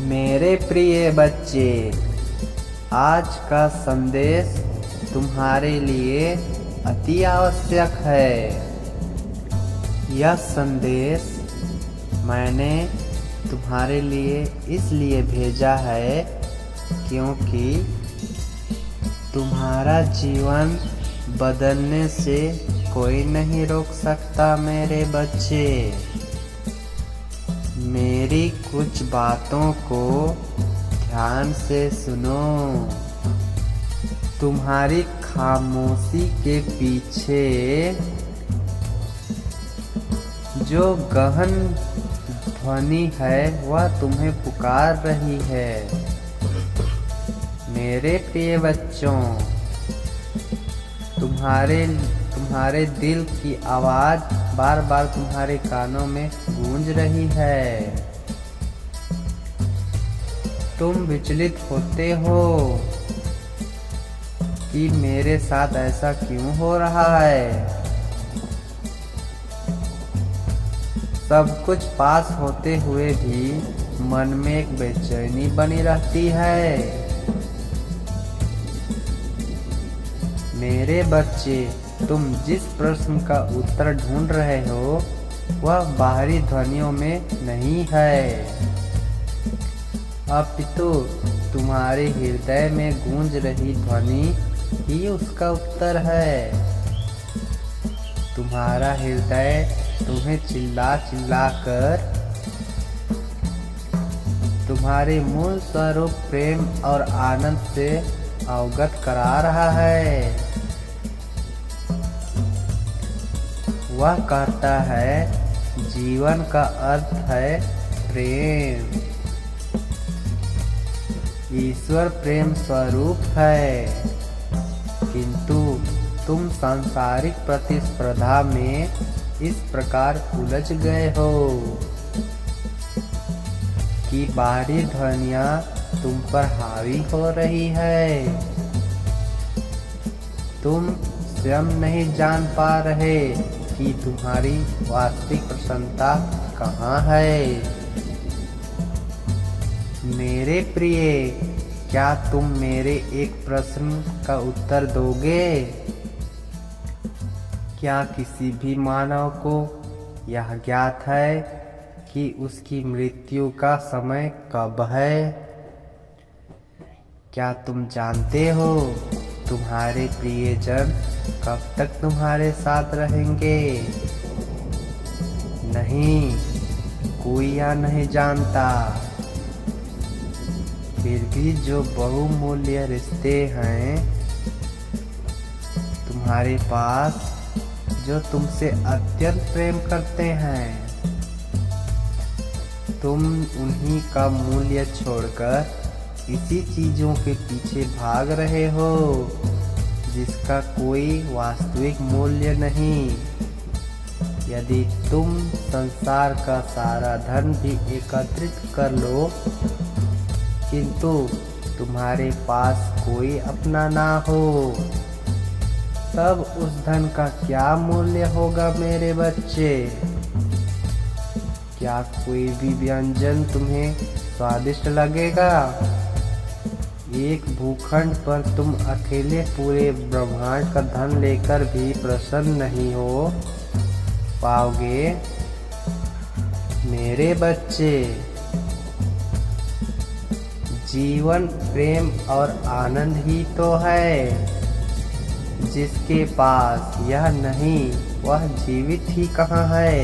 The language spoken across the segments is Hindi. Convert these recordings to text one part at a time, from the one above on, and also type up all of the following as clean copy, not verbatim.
मेरे प्रिय बच्चे, आज का संदेश तुम्हारे लिए अति आवश्यक है। यह संदेश मैंने तुम्हारे लिए इसलिए भेजा है क्योंकि तुम्हारा जीवन बदलने से कोई नहीं रोक सकता। मेरे बच्चे, मेरी कुछ बातों को ध्यान से सुनो। तुम्हारी खामोशी के पीछे जो गहन ध्वनि है वह तुम्हें पुकार रही है। मेरे प्रिय बच्चों, तुम्हारे दिल की आवाज बार बार तुम्हारे कानों में गूंज रही है। तुम विचलित होते हो कि मेरे साथ ऐसा क्यों हो रहा है। सब कुछ पास होते हुए भी मन में एक बेचैनी बनी रहती है। मेरे बच्चे, तुम जिस प्रश्न का उत्तर ढूंढ रहे हो वह बाहरी ध्वनियों में नहीं है, अपितु तुम्हारे हृदय में गूंज रही ध्वनि ही उसका उत्तर है। तुम्हारा हृदय तुम्हें चिल्ला चिल्ला कर तुम्हारे मूल स्वरूप प्रेम और आनंद से अवगत करा रहा है। वह कहता है जीवन का अर्थ है प्रेम। ईश्वर प्रेम स्वरूप है, किंतु तुम सांसारिक प्रतिस्पर्धा में इस प्रकार उलझ गए हो कि बाहरी ध्वनियां तुम पर हावी हो रही है। तुम स्वयं नहीं जान पा रहे कि तुम्हारी वास्तविक प्रसन्नता कहाँ है। मेरे प्रिय, क्या तुम मेरे एक प्रश्न का उत्तर दोगे? क्या किसी भी मानव को यह ज्ञात है कि उसकी मृत्यु का समय कब है? क्या तुम जानते हो तुम्हारे प्रियजन कब तक तुम्हारे साथ रहेंगे? नहीं, कोई यह नहीं जानता। फिर भी जो बहुमूल्य रिश्ते हैं तुम्हारे पास, जो तुमसे अत्यंत प्रेम करते हैं, तुम उन्हीं का मूल्य छोड़कर इसी चीजों के पीछे भाग रहे हो जिसका कोई वास्तविक मूल्य नहीं। यदि तुम संसार का सारा धन भी एकत्रित कर लो, किंतु तुम्हारे पास कोई अपना ना हो, तब उस धन का क्या मूल्य होगा? मेरे बच्चे, क्या कोई भी व्यंजन तुम्हें स्वादिष्ट लगेगा? एक भूखंड पर तुम अकेले पूरे ब्रह्मांड का धन लेकर भी प्रसन्न नहीं हो पाओगे। मेरे बच्चे, जीवन प्रेम और आनंद ही तो है। जिसके पास यह नहीं वह जीवित ही कहाँ है।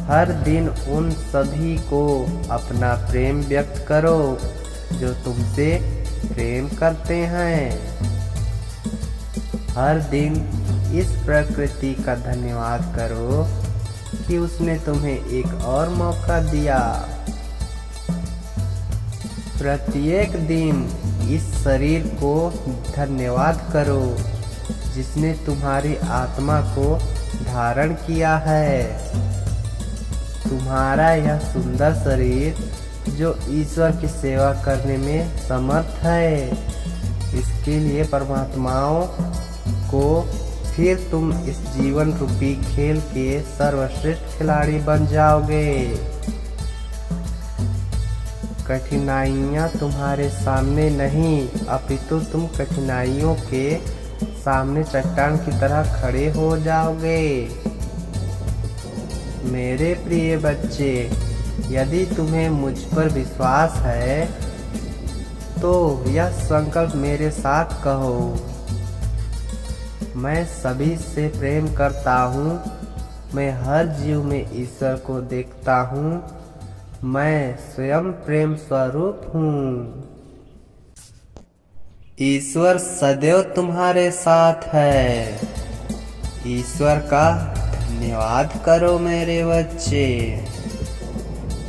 हर दिन उन सभी को अपना प्रेम व्यक्त करो जो तुमसे प्रेम करते हैं। हर दिन इस प्रकृति का धन्यवाद करो कि उसने तुम्हें एक और मौका दिया। प्रत्येक दिन इस शरीर को धन्यवाद करो जिसने तुम्हारी आत्मा को धारण किया है। तुम्हारा यह सुंदर शरीर जो ईश्वर की सेवा करने में समर्थ है, इसके लिए परमात्माओं को फिर तुम इस जीवन रूपी खेल के सर्वश्रेष्ठ खिलाड़ी बन जाओगे। कठिनाइयाँ तुम्हारे सामने नहीं, अपितु तुम कठिनाइयों के सामने चट्टान की तरह खड़े हो जाओगे। मेरे प्रिय बच्चे, यदि तुम्हें मुझ पर विश्वास है तो यह संकल्प मेरे साथ कहो। मैं सभी से प्रेम करता हूँ, मैं हर जीव में ईश्वर को देखता हूँ, मैं स्वयं प्रेम स्वरूप हूँ। ईश्वर सदैव तुम्हारे साथ है। ईश्वर का धन्यवाद करो मेरे बच्चे।